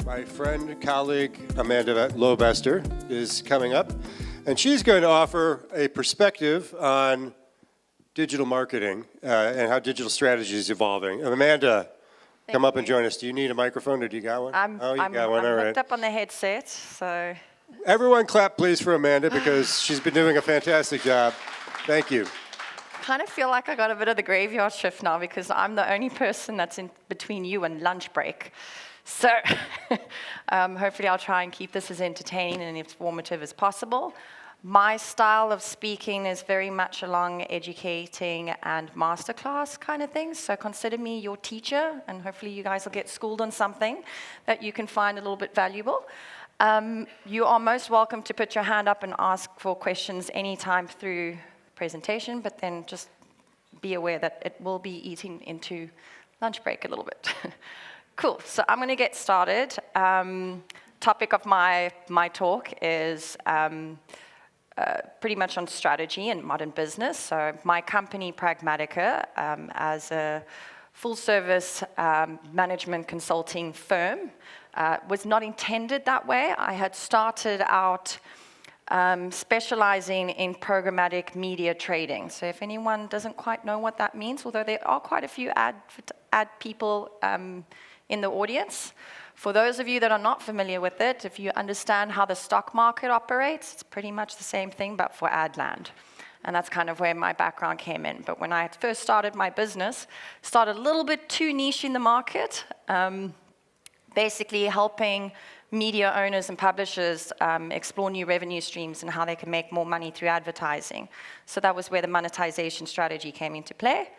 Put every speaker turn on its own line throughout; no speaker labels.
My friend, colleague, Amanda Louw-Bester is coming up, and she's going to offer a perspective on digital marketing and how digital strategy is evolving. Amanda, come up and join us. Do you need a microphone, or do you got one?
I'm
All
hooked up on the headset, so.
Everyone clap, please, for Amanda, because she's been doing a fantastic job. Thank you.
Kind of feel like I got a bit of the graveyard shift now because I'm the only person that's in between you and lunch break. So hopefully I'll try and keep this as entertaining and informative as possible. My style of speaking is very much along educating and masterclass kind of things. So consider me your teacher, and hopefully you guys will get schooled on something that you can find a little bit valuable. You are most welcome to put your hand up and ask for questions anytime through presentation, but then just be aware that it will be eating into lunch break a little bit. Cool, so I'm gonna get started. Topic of my talk is pretty much on strategy and modern business. So my company, Pragmattica, as a full-service management consulting firm, was not intended that way. I had started out specializing in programmatic media trading. So if anyone doesn't quite know what that means, although there are quite a few ad people in the audience, for those of you that are not familiar with it, if you understand how the stock market operates, it's pretty much the same thing, but for ad land. And that's kind of where my background came in. But when I first started my business, started a little bit too niche in the market, basically helping media owners and publishers explore new revenue streams and how they can make more money through advertising. So that was where the monetization strategy came into play.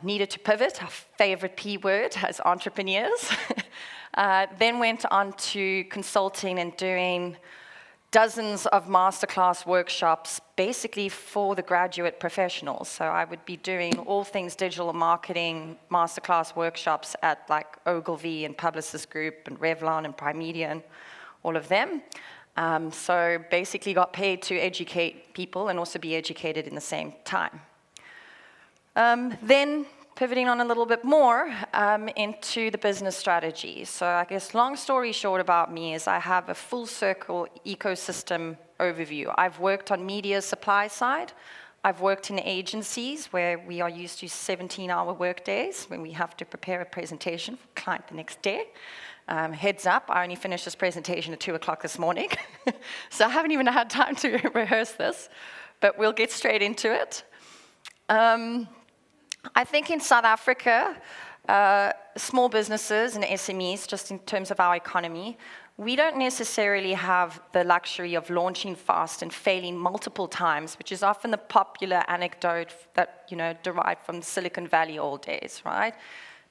Needed to pivot, our favorite P word as entrepreneurs. Then went on to consulting and doing dozens of masterclass workshops, basically for the graduate professionals. So I would be doing all things digital marketing, masterclass workshops at like Ogilvy and Publicis Group and Revlon and Primedia and all of them. So basically got paid to educate people and also be educated in the same time. Then pivoting on a little bit more into the business strategy. So I guess long story short about me is I have a full circle ecosystem overview. I've worked on media supply side. I've worked in agencies where we are used to 17-hour work days when we have to prepare a presentation for a client the next day. Heads up, I only finished this presentation at 2 o'clock this morning. So I haven't even had time to rehearse this, but we'll get straight into it. I think in South Africa, small businesses and SMEs, just in terms of our economy, we don't necessarily have the luxury of launching fast and failing multiple times, which is often the popular anecdote that, derived from Silicon Valley old days, right?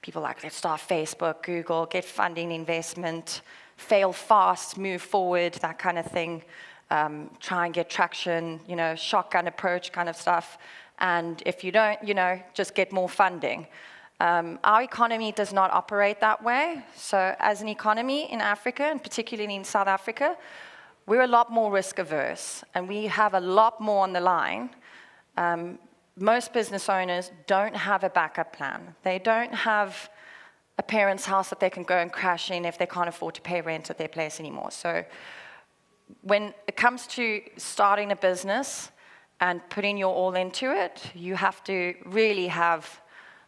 People like, let's start Facebook, Google, get funding, investment, fail fast, move forward, that kind of thing. Try and get traction, shotgun approach kind of stuff. And if you don't, just get more funding. Our economy does not operate that way. So as an economy in Africa, and particularly in South Africa, we're a lot more risk averse, and we have a lot more on the line. Most business owners don't have a backup plan. They don't have a parent's house that they can go and crash in if they can't afford to pay rent at their place anymore. So when it comes to starting a business and putting your all into it, you have to really have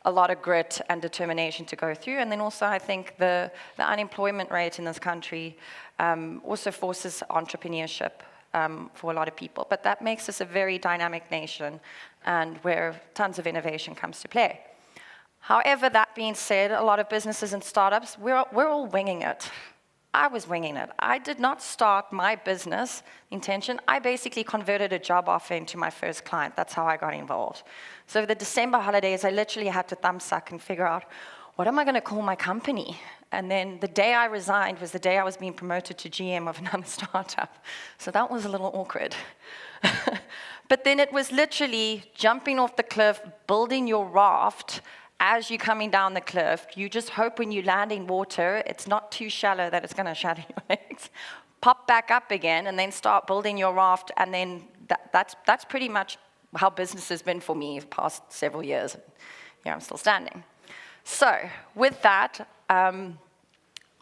a lot of grit and determination to go through. And then also I think the unemployment rate in this country also forces entrepreneurship for a lot of people. But that makes us a very dynamic nation and where tons of innovation comes to play. However, that being said, a lot of businesses and startups, we're all winging it. I was winging it. I did not start my business intention. I basically converted a job offer into my first client. That's how I got involved. So the December holidays, I literally had to thumbsuck and figure out, what am I going to call my company? And then the day I resigned was the day I was being promoted to GM of another startup. So that was a little awkward. But then it was literally jumping off the cliff, building your raft. As you're coming down the cliff, you just hope when you land in water, it's not too shallow that it's going to shatter your legs. Pop back up again, and then start building your raft, and then that's pretty much how business has been for me the past several years. Yeah, I'm still standing. So with that,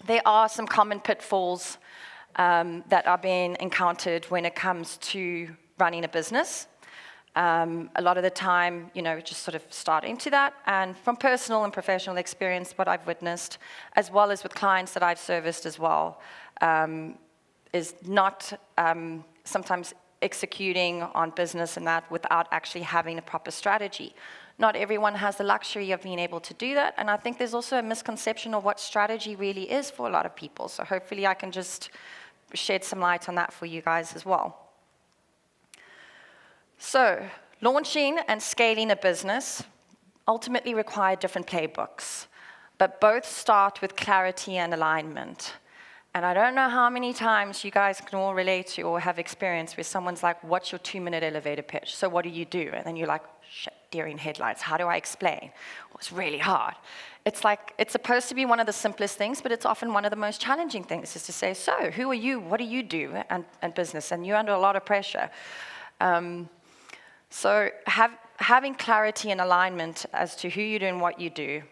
there are some common pitfalls that are being encountered when it comes to running a business. A lot of the time, just sort of start into that. And from personal and professional experience, what I've witnessed, as well as with clients that I've serviced as well, is not sometimes executing on business and that without actually having a proper strategy. Not everyone has the luxury of being able to do that, and I think there's also a misconception of what strategy really is for a lot of people. So hopefully I can just shed some light on that for you guys as well. So, launching and scaling a business ultimately require different playbooks, but both start with clarity and alignment. And I don't know how many times you guys can all relate to or have experience where someone's like, what's your 2-minute elevator pitch? So what do you do? And then you're like, shit, deer in headlights. How do I explain? Well, it's really hard. It's like, it's supposed to be one of the simplest things, but it's often one of the most challenging things is to say, so who are you? What do you do? And business. And you're under a lot of pressure. So having clarity and alignment as to who you do and what you do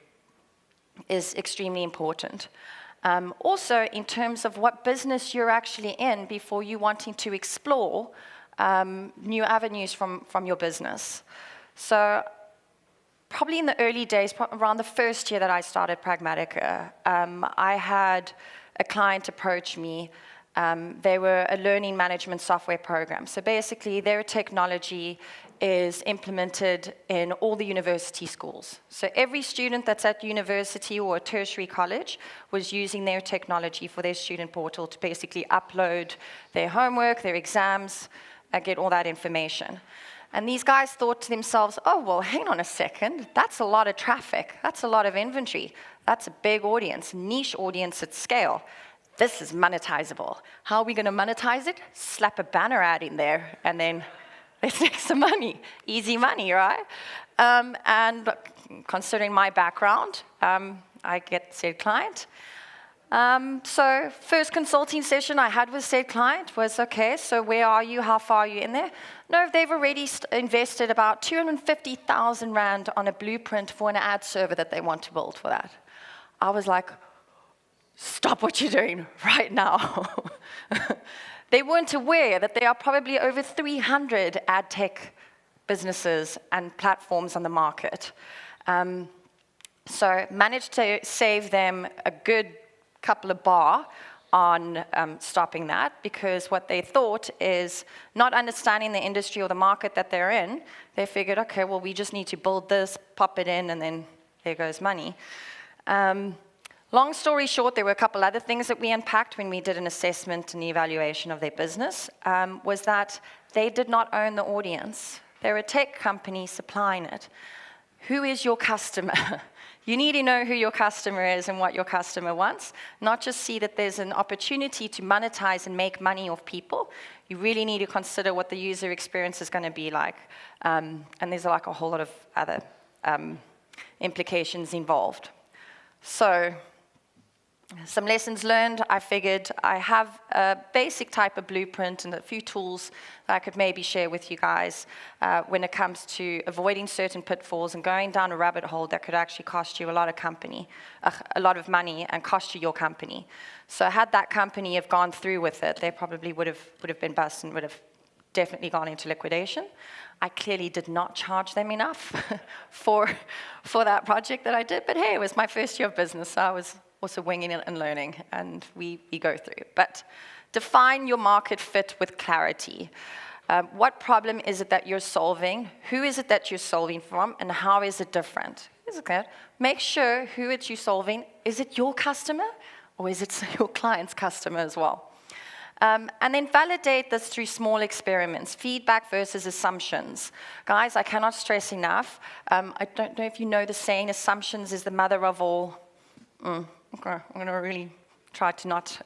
is extremely important. Also, in terms of what business you're actually in before you wanting to explore new avenues from your business. So probably in the early days, around the first year that I started Pragmattica, I had a client approach me. They were a learning management software program. So basically, their technology is implemented in all the university schools. So every student that's at university or a tertiary college was using their technology for their student portal to basically upload their homework, their exams, get all that information. And these guys thought to themselves, oh, well, hang on a second, that's a lot of traffic, that's a lot of inventory, that's a big audience, niche audience at scale. This is monetizable. How are we going to monetize it? Slap a banner ad in there, and then let's make some money. Easy money, right? And considering my background, I get said client. So first consulting session I had with said client was, okay, so where are you? How far are you in there? No, they've already invested about 250,000 Rand on a blueprint for an ad server that they want to build for that. I was like, stop what you're doing right now. They weren't aware that there are probably over 300 ad tech businesses and platforms on the market. So managed to save them a good couple of bar on stopping that, because what they thought is not understanding the industry or the market that they're in. They figured, okay, well, we just need to build this, pop it in, and then there goes money. Long story short, there were a couple other things that we unpacked when we did an assessment and evaluation of their business, was that they did not own the audience. They're a tech company supplying it. Who is your customer? You need to know who your customer is and what your customer wants, not just see that there's an opportunity to monetize and make money off people. You really need to consider what the user experience is going to be like. And there's like a whole lot of other implications involved. So, some lessons learned. I figured I have a basic type of blueprint and a few tools that I could maybe share with you guys when it comes to avoiding certain pitfalls and going down a rabbit hole that could actually cost you a lot of money and cost you your company. So had that company have gone through with it, they probably would have been bust and would have definitely gone into liquidation. I clearly did not charge them enough for that project that I did, but hey, it was my first year of business, so I was also winging it and learning, and we go through. But define your market fit with clarity. What problem is it that you're solving? Who is it that you're solving from? And how is it different? Is it good? Make sure who it's you solving. Is it your customer? Or is it your client's customer as well? And then validate this through small experiments, feedback versus assumptions. Guys, I cannot stress enough. I don't know if you know the saying, assumptions is the mother of all. Okay, I'm going to really try to not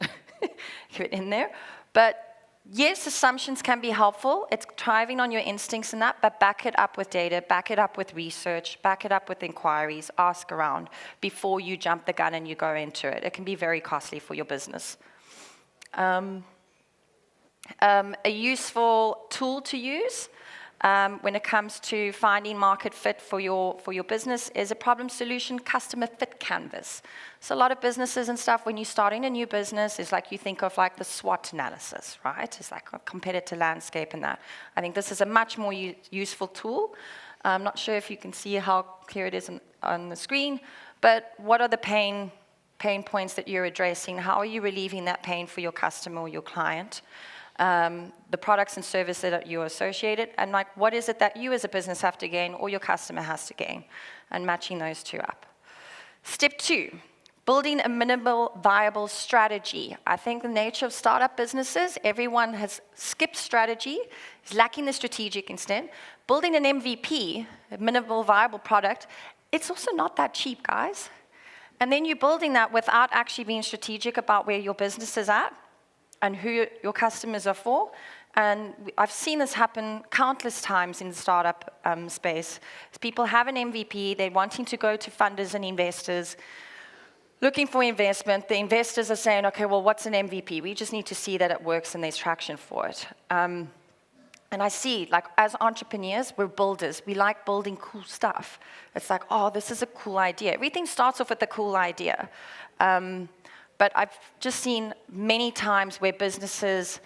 get it in there. But yes, assumptions can be helpful. It's driving on your instincts and that, but back it up with data, back it up with research, back it up with inquiries, ask around before you jump the gun and you go into it. It can be very costly for your business. A useful tool to use when it comes to finding market fit for your business is a problem solution customer fit canvas. So a lot of businesses and stuff, when you're starting a new business, is like you think of like the SWOT analysis, right? It's like a competitor landscape and that. I think this is a much more useful tool. I'm not sure if you can see how clear it is on the screen, but what are the pain points that you're addressing? How are you relieving that pain for your customer or your client? The products and services that you associated, and like what is it that you as a business have to gain or your customer has to gain, and matching those two up. Step 2, building a minimal viable strategy. I think the nature of startup businesses, everyone has skipped strategy, is lacking the strategic instinct. Building an MVP, a minimal viable product, it's also not that cheap, guys. And then you're building that without actually being strategic about where your business is at and who your customers are for. And I've seen this happen countless times in the startup space. People have an MVP, they're wanting to go to funders and investors, looking for investment. The investors are saying, okay, well, what's an MVP? We just need to see that it works and there's traction for it. And I see, like, as entrepreneurs, we're builders. We like building cool stuff. It's like, oh, this is a cool idea. Everything starts off with a cool idea. But I've just seen many times where businesses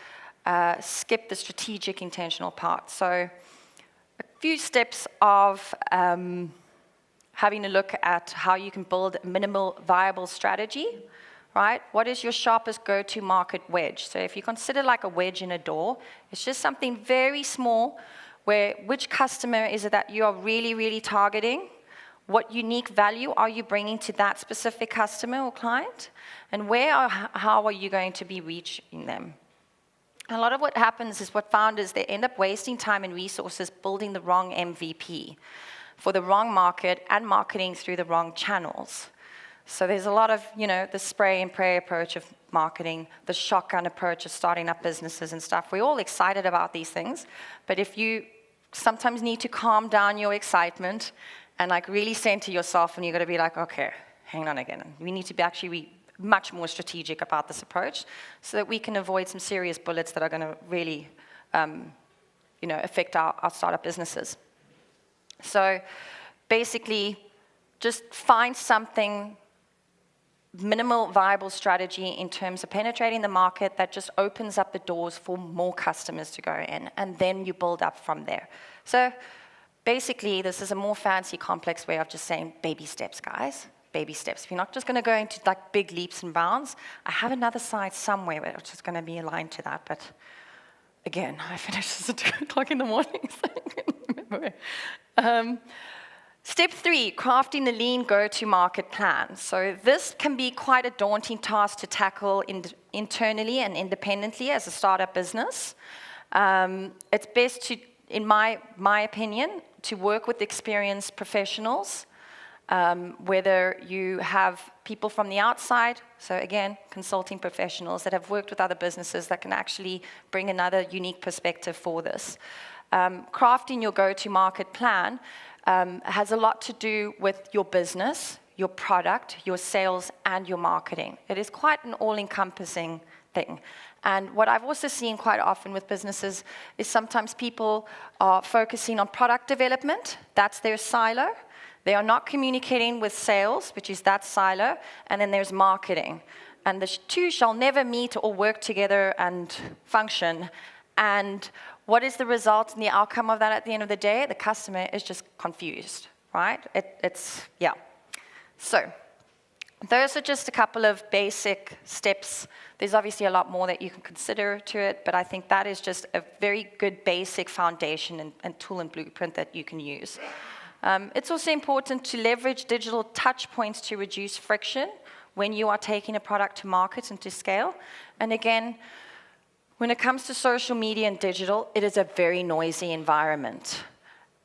skip the strategic, intentional part. So a few steps of having a look at how you can build a minimal viable strategy, right? What is your sharpest go-to market wedge? So if you consider like a wedge in a door, it's just something very small where which customer is it that you are really, really targeting? What unique value are you bringing to that specific customer or client? And how are you going to be reaching them? A lot of what happens is what founders, they end up wasting time and resources building the wrong MVP for the wrong market and marketing through the wrong channels. So there's a lot of, the spray and pray approach of marketing, the shotgun approach of starting up businesses and stuff. We're all excited about these things, but if you sometimes need to calm down your excitement and like really center yourself, and you're going to be like, okay, hang on again. We need to actually be much more strategic about this approach so that we can avoid some serious bullets that are going to really, affect our startup businesses. So basically, just find something minimal viable strategy in terms of penetrating the market that just opens up the doors for more customers to go in, and then you build up from there. So basically, this is a more fancy, complex way of just saying baby steps, guys. Baby steps. We're not just going to go into like big leaps and bounds. I have another slide somewhere which is going to be aligned to that, but again, I finished at 2 o'clock in the morning. So I can't remember. Step 3, crafting the lean go-to-market plan. So this can be quite a daunting task to tackle internally and independently as a startup business. It's best to, in my opinion, to work with experienced professionals, whether you have people from the outside, so again, consulting professionals that have worked with other businesses that can actually bring another unique perspective for this. Crafting your go-to-market plan has a lot to do with your business, your product, your sales, and your marketing. It is quite an all-encompassing thing. And what I've also seen quite often with businesses is sometimes people are focusing on product development. That's their silo. They are not communicating with sales, which is that silo, and then there's marketing. And the two shall never meet or work together and function. And what is the result and the outcome of that at the end of the day? The customer is just confused, right? So those are just a couple of basic steps. There's obviously a lot more that you can consider to it, but I think that is just a very good basic foundation and tool and blueprint that you can use. It's also important to leverage digital touch points to reduce friction when you are taking a product to market and to scale. And again, when it comes to social media and digital, it is a very noisy environment.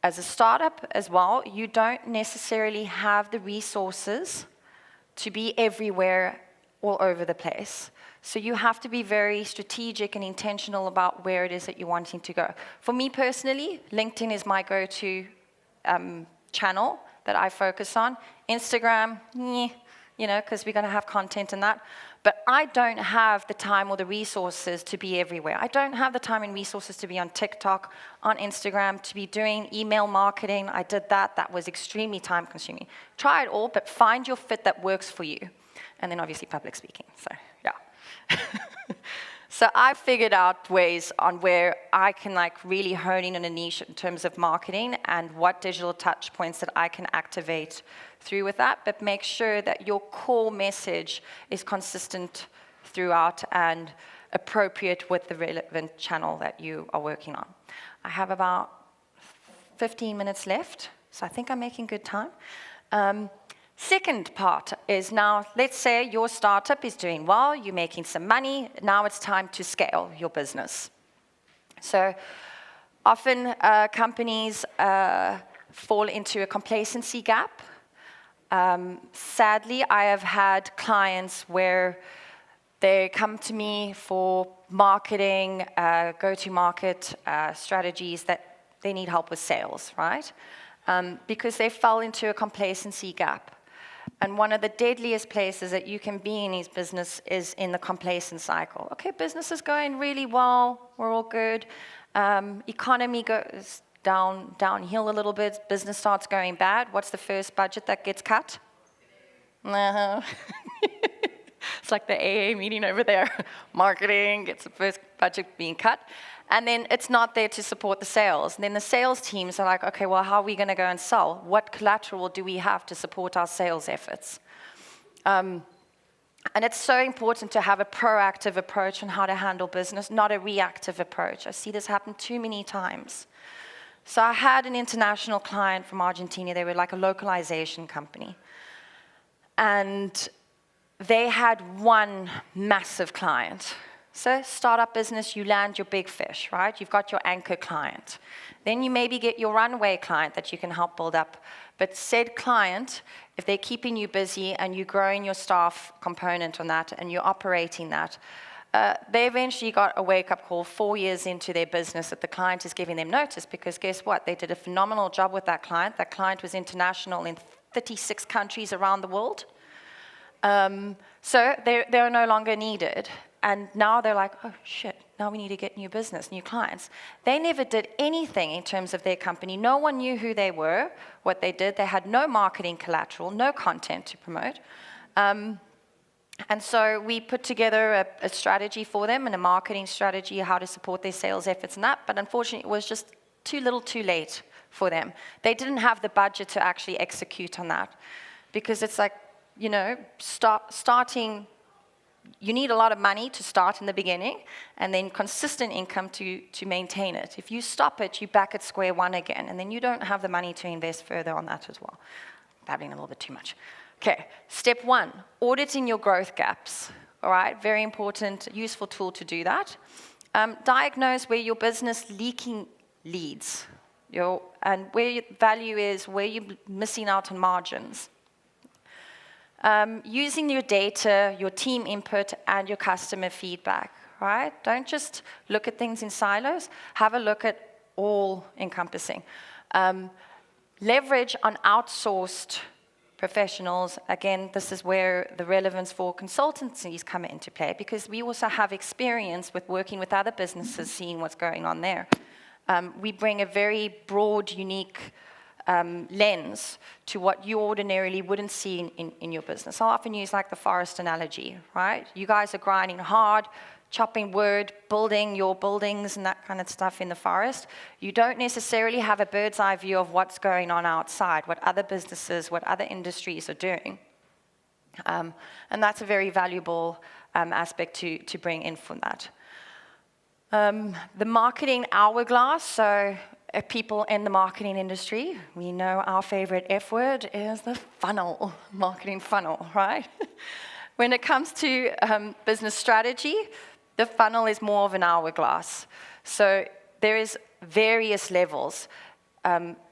As a startup as well, you don't necessarily have the resources to be everywhere, all over the place. So you have to be very strategic and intentional about where it is that you're wanting to go. For me personally, LinkedIn is my go-to channel that I focus on. Instagram, because we're going to have content and that. But I don't have the time or the resources to be everywhere. I don't have the time and resources to be on TikTok, on Instagram, to be doing email marketing. I did that. That was extremely time consuming. Try it all, but find your fit that works for you. And then obviously public speaking. So, yeah. So I figured out ways on where I can really hone in on a niche in terms of marketing and what digital touch points that I can activate through with that, but make sure that your core message is consistent throughout and appropriate with the relevant channel that you are working on. I have about 15 minutes left, so I think I'm making good time. Second part is now, let's say your startup is doing well, you're making some money, now it's time to scale your business. So often companies fall into a complacency gap. Sadly, I have had clients where they come to me for marketing, go-to-market strategies that they need help with sales, right? Because they fell into a complacency gap. And one of the deadliest places that you can be in his business is in the complacent cycle. Okay, business is going really well, we're all good. Economy goes downhill a little bit, business starts going bad. What's the first budget that gets cut? It's like the AA meeting over there. Marketing gets the first budget being cut. And then it's not there to support the sales. And then the sales teams are like, okay, well, how are we going to go and sell? What collateral do we have to support our sales efforts? And it's so important to have a proactive approach on how to handle business, not a reactive approach. I see this happen too many times. So I had an international client from Argentina. They were like a localization company. And they had one massive client. So startup business, you land your big fish, right? You've got your anchor client. Then you maybe get your runway client that you can help build up. But said client, if they're keeping you busy and you're growing your staff component on that and you're operating that, they eventually got a wake-up call 4 years into their business that the client is giving them notice because guess what? They did a phenomenal job with that client. That client was international in 36 countries around the world. So they're no longer needed. And now they're like, oh, shit, now we need to get new business, new clients. They never did anything in terms of their company. No one knew who they were, what they did. They had no marketing collateral, no content to promote. And so we put together a strategy for them and a marketing strategy, how to support their sales efforts and that. But unfortunately, it was just too little too late for them. They didn't have the budget to actually execute on that. Because it's like, starting... You need a lot of money to start in the beginning and then consistent income to maintain it. If you stop it, you're back at square one again, and then you don't have the money to invest further on that as well. Babbling a little bit too much. Okay, step one, auditing your growth gaps. All right, very important, useful tool to do that. Diagnose where your business leaking leads, and where your value is, where you're missing out on margins. Using your data, your team input, and your customer feedback, right? Don't just look at things in silos. Have a look at all encompassing. Leverage on outsourced professionals. Again, this is where the relevance for consultancies come into play because we also have experience with working with other businesses, seeing what's going on there. We bring a very broad, unique lens to what you ordinarily wouldn't see in your business. I often use like the forest analogy, right? You guys are grinding hard, chopping wood, building your buildings and that kind of stuff in the forest. You don't necessarily have a bird's eye view of what's going on outside, what other businesses, what other industries are doing. And that's a very valuable aspect to bring in from that. The marketing hourglass, so people in the marketing industry, we know our favorite F word is the funnel, marketing funnel, right? When it comes to business strategy, the funnel is more of an hourglass. So there is various levels.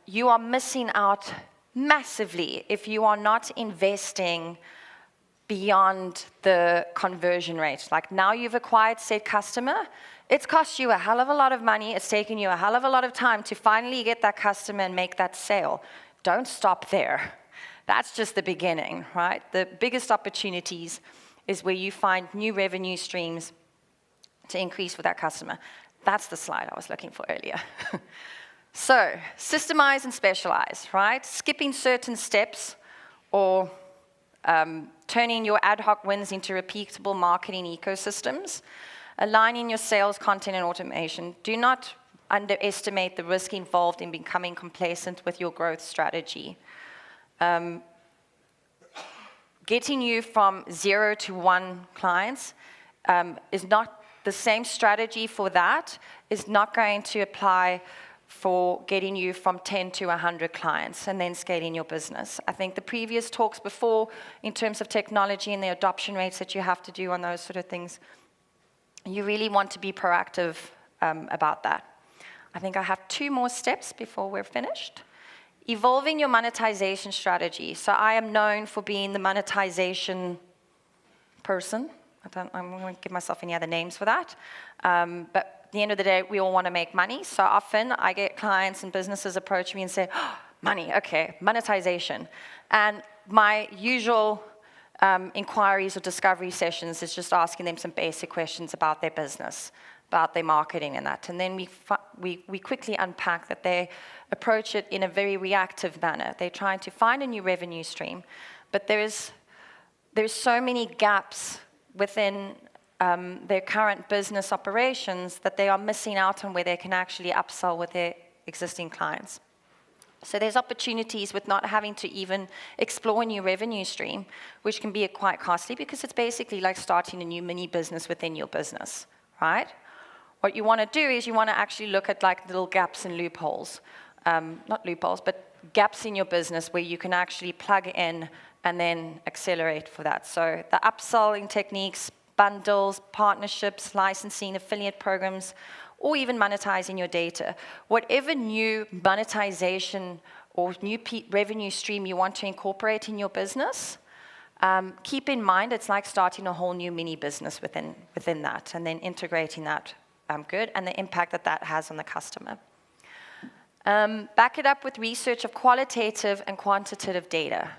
You are missing out massively if you are not investing beyond the conversion rate. Like now you've acquired said customer, it's cost you a hell of a lot of money, it's taken you a hell of a lot of time to finally get that customer and make that sale. Don't stop there. That's just the beginning, right? The biggest opportunities is where you find new revenue streams to increase with that customer. That's the slide I was looking for earlier. So, systemize and specialize, right? Skipping certain steps or turning your ad hoc wins into repeatable marketing ecosystems, aligning your sales, content, and automation. Do not underestimate the risk involved in becoming complacent with your growth strategy. Getting you from 0 to 1 clients is not the same strategy for that, is not going to apply for getting you from 10 to 100 clients and then scaling your business. I think the previous talks before, in terms of technology and the adoption rates that you have to do on those sort of things, you really want to be proactive about that. I think I have 2 more steps before we're finished. Evolving your monetization strategy. So I am known for being the monetization person. I'm going to give myself any other names for that. But at the end of the day, we all want to make money. So often I get clients and businesses approach me and say, oh, money, okay, monetization. And my usual inquiries or discovery sessions is just asking them some basic questions about their business, about their marketing and that. And then we quickly unpack that they approach it in a very reactive manner. They're trying to find a new revenue stream. But there's so many gaps within their current business operations that they are missing out on where they can actually upsell with their existing clients. So there's opportunities with not having to even explore a new revenue stream, which can be quite costly because it's basically like starting a new mini business within your business, right? What you want to do is you want to actually look at like little gaps and loopholes. Not loopholes, but gaps in your business where you can actually plug in and then accelerate for that. So the upselling techniques, bundles, partnerships, licensing, affiliate programs, or even monetizing your data. Whatever new monetization or new revenue stream you want to incorporate in your business, keep in mind it's like starting a whole new mini business within that and then integrating that good and the impact that that has on the customer. Back it up with research of qualitative and quantitative data,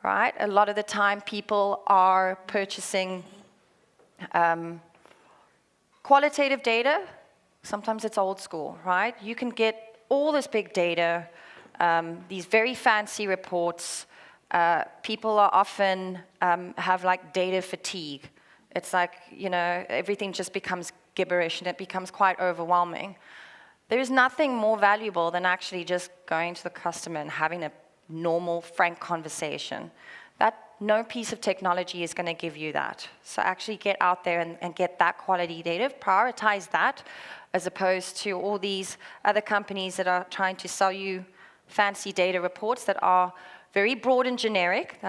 right? A lot of the time people are purchasing qualitative data. Sometimes it's old school, right? You can get all this big data, these very fancy reports. People are often have like data fatigue. It's like, you know, everything just becomes gibberish and it becomes quite overwhelming. There's nothing more valuable than actually just going to the customer and having a normal, frank conversation. No piece of technology is going to give you that. So actually get out there and get that quality data, prioritize that, as opposed to all these other companies that are trying to sell you fancy data reports that are very broad and generic.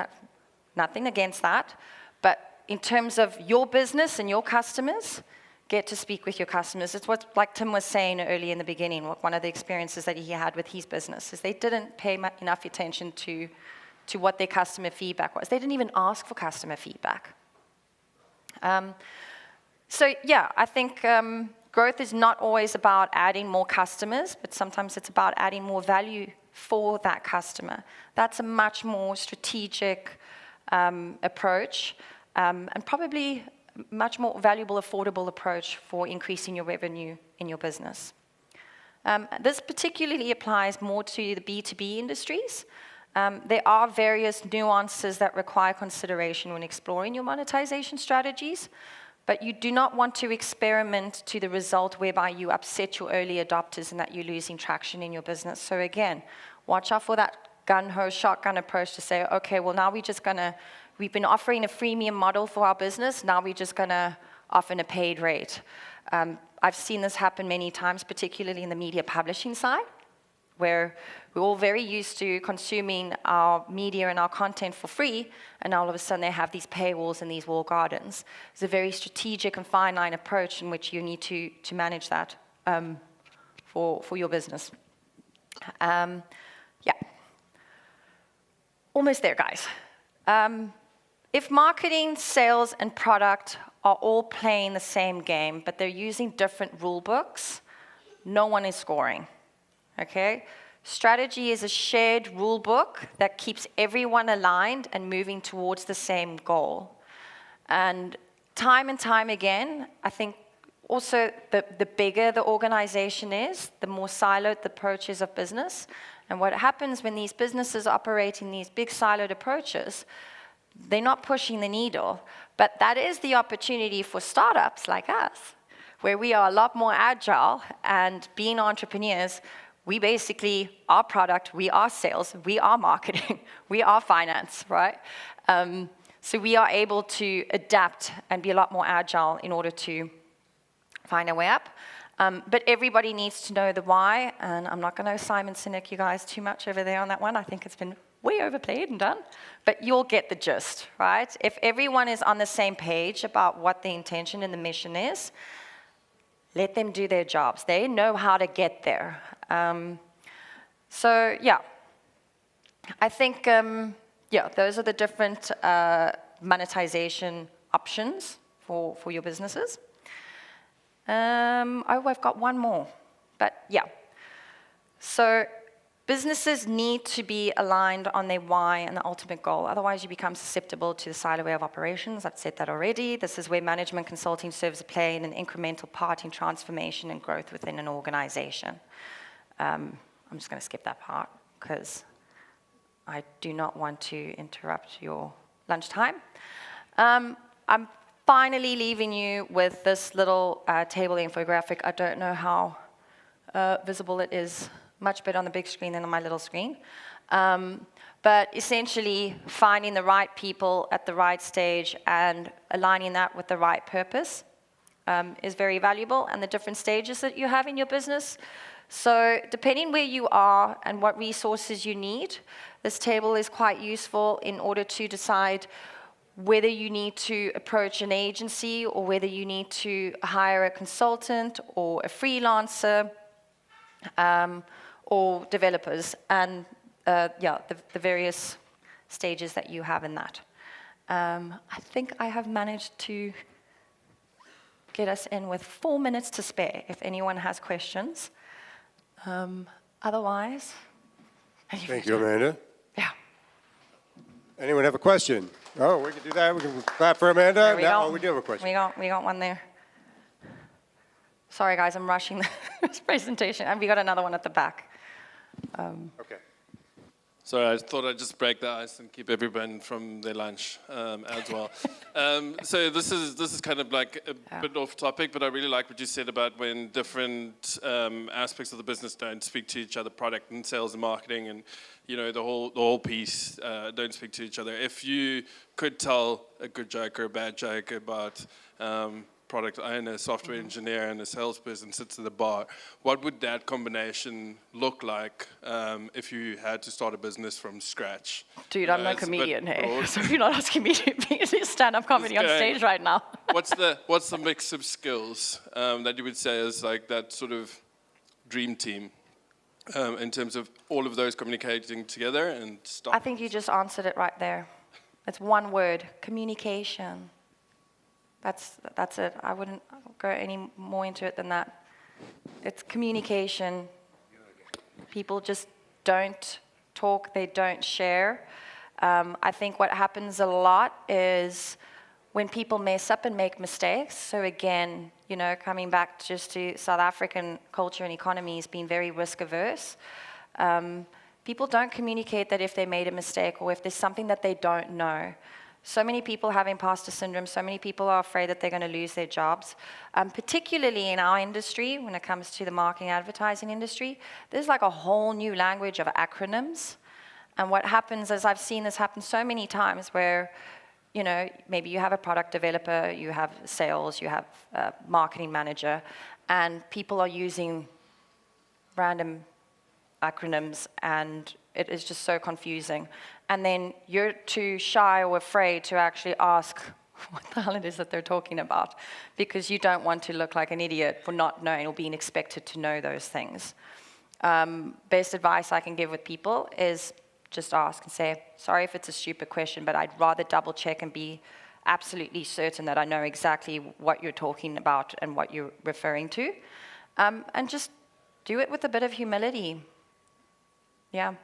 Nothing against that. But in terms of your business and your customers, get to speak with your customers. It's what, like Tim was saying early in the beginning, one of the experiences that he had with his business is they didn't pay enough attention to what their customer feedback was. They didn't even ask for customer feedback. So yeah, I think growth is not always about adding more customers, but sometimes it's about adding more value for that customer. That's a much more strategic approach and probably much more valuable, affordable approach for increasing your revenue in your business. This particularly applies more to the B2B industries. There are various nuances that require consideration when exploring your monetization strategies, but you do not want to experiment to the result whereby you upset your early adopters and that you're losing traction in your business. So again, watch out for that gun-ho shotgun approach to say, okay, well now we've been offering a freemium model for our business, now we're just gonna offer a paid rate. I've seen this happen many times, particularly in the media publishing side, where we're all very used to consuming our media and our content for free, and all of a sudden they have these paywalls and these walled gardens. It's a very strategic and fine line approach in which you need to manage that for your business. Yeah. Almost there, guys. If marketing, sales, and product are all playing the same game, but they're using different rule books, no one is scoring. Okay? Strategy is a shared rule book that keeps everyone aligned and moving towards the same goal. And time again, I think also the bigger the organization is, the more siloed the approach is of business. And what happens when these businesses operate in these big siloed approaches, they're not pushing the needle. But that is the opportunity for startups like us, where we are a lot more agile, and being entrepreneurs, we basically are product, we are sales, we are marketing, we are finance, right? So we are able to adapt and be a lot more agile in order to find our way up. But everybody needs to know the why, and I'm not going to Simon Sinek you guys too much over there on that one. I think it's been way overplayed and done, but you'll get the gist, right? If everyone is on the same page about what the intention and the mission is, let them do their jobs. They know how to get there. So yeah, I think, those are the different monetization options for your businesses. I've got one more, but yeah. So businesses need to be aligned on their why and the ultimate goal. Otherwise, you become susceptible to the silo way of operations. I've said that already. This is where management consulting serves a play in an incremental part in transformation and growth within an organization. I'm just going to skip that part because I do not want to interrupt your lunchtime. I'm finally leaving you with this little table infographic. I don't know how visible it is. Much better on the big screen than on my little screen. But essentially, finding the right people at the right stage and aligning that with the right purpose is very valuable, and the different stages that you have in your business. So depending where you are and what resources you need, this table is quite useful in order to decide whether you need to approach an agency or whether you need to hire a consultant or a freelancer, or developers, and the various stages that you have in that. I think I have managed to get us in with 4 minutes to spare if anyone has questions. Otherwise,
thank you, Amanda.
Yeah.
Anyone have a question? Oh, we can do that. We can clap for Amanda. Now we do have a question.
We got one there. Sorry, guys, I'm rushing this presentation. And we got another one at the back.
Okay.
Sorry, I thought I'd just break the ice and keep everyone from their lunch as well. So this is kind of like a bit off topic, but I really like what you said about when different aspects of the business don't speak to each other, product and sales and marketing, and the whole piece don't speak to each other. If you could tell a good joke or a bad joke about product owner, software engineer, and a salesperson sits at the bar, what would that combination look like if you had to start a business from scratch?
Dude, I'm no comedian, hey. So you're not asking me to be stand-up comedy on stage right now.
What's the mix of skills that you would say is like that sort of dream team in terms of all of those communicating together and stuff?
I think you just answered it right there. It's one word: communication. That's it. I wouldn't go any more into it than that. It's communication. People just don't talk, they don't share. I think what happens a lot is when people mess up and make mistakes. So again, coming back just to South African culture and economy has been very risk averse. People don't communicate that if they made a mistake or if there's something that they don't know. So many people have imposter syndrome. So many people are afraid that they're going to lose their jobs. Particularly in our industry, when it comes to the marketing advertising industry, there's like a whole new language of acronyms. And what happens is, I've seen this happen so many times where, maybe you have a product developer, you have sales, you have a marketing manager, and people are using random acronyms, and it is just so confusing. And then you're too shy or afraid to actually ask what the hell it is that they're talking about, because you don't want to look like an idiot for not knowing or being expected to know those things. Best advice I can give with people is just ask and say, sorry if it's a stupid question, but I'd rather double check and be absolutely certain that I know exactly what you're talking about and what you're referring to. And just do it with a bit of humility. Yeah.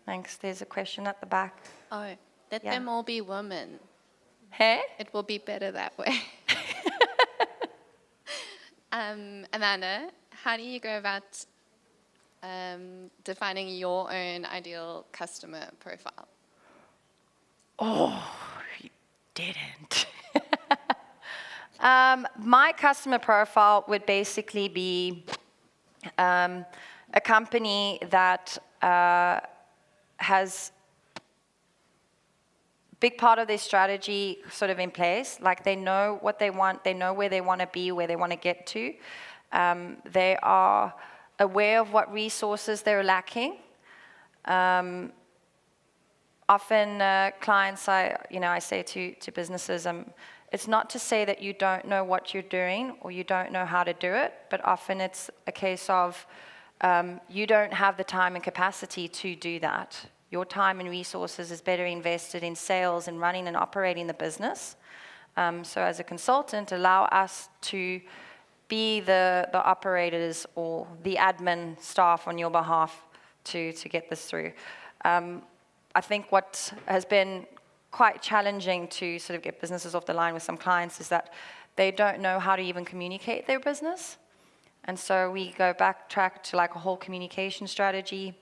Thanks. There's a question at the back.
Oh, let
Yeah.
them all be women.
Hey?
It will be better that way. Amanda, how do you go about defining your own ideal customer profile?
Didn't. My customer profile would basically be a company that has big part of their strategy sort of in place. Like they know what they want, they know where they want to be, where they want to get to. They are aware of what resources they're lacking. Often clients, I say to businesses, it's not to say that you don't know what you're doing or you don't know how to do it, but often it's a case of you don't have the time and capacity to do that. Your time and resources is better invested in sales and running and operating the business. So as a consultant, allow us to be the operators or the admin staff on your behalf to get this through. I think what has been quite challenging to sort of get businesses off the line with some clients is that they don't know how to even communicate their business. And so we go backtrack to like a whole communication strategy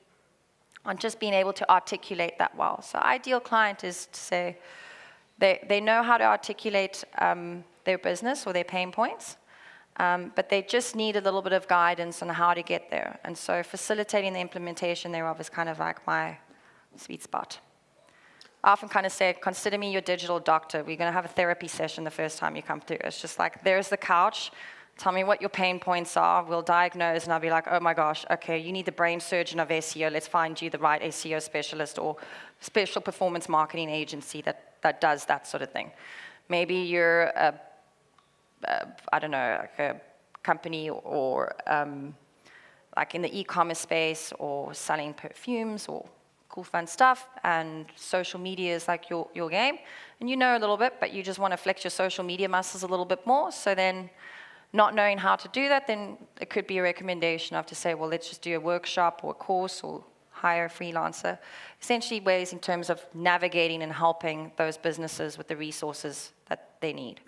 on just being able to articulate that well. So ideal client is to say they know how to articulate their business or their pain points, but they just need a little bit of guidance on how to get there. And so facilitating the implementation thereof is kind of like my sweet spot. I often kind of say, consider me your digital doctor. We're going to have a therapy session the first time you come through. It's just like, there's the couch. Tell me what your pain points are. We'll diagnose, and I'll be like, oh my gosh, okay, you need the brain surgeon of SEO. Let's find you the right SEO specialist or special performance marketing agency that does that sort of thing. Maybe you're like a company or like in the e-commerce space or selling perfumes or cool fun stuff, and social media is like your game, and you know a little bit, but you just want to flex your social media muscles a little bit more. So then not knowing how to do that, then it could be a recommendation of to say, well, let's just do a workshop or a course or hire a freelancer. Essentially ways in terms of navigating and helping those businesses with the resources that they need.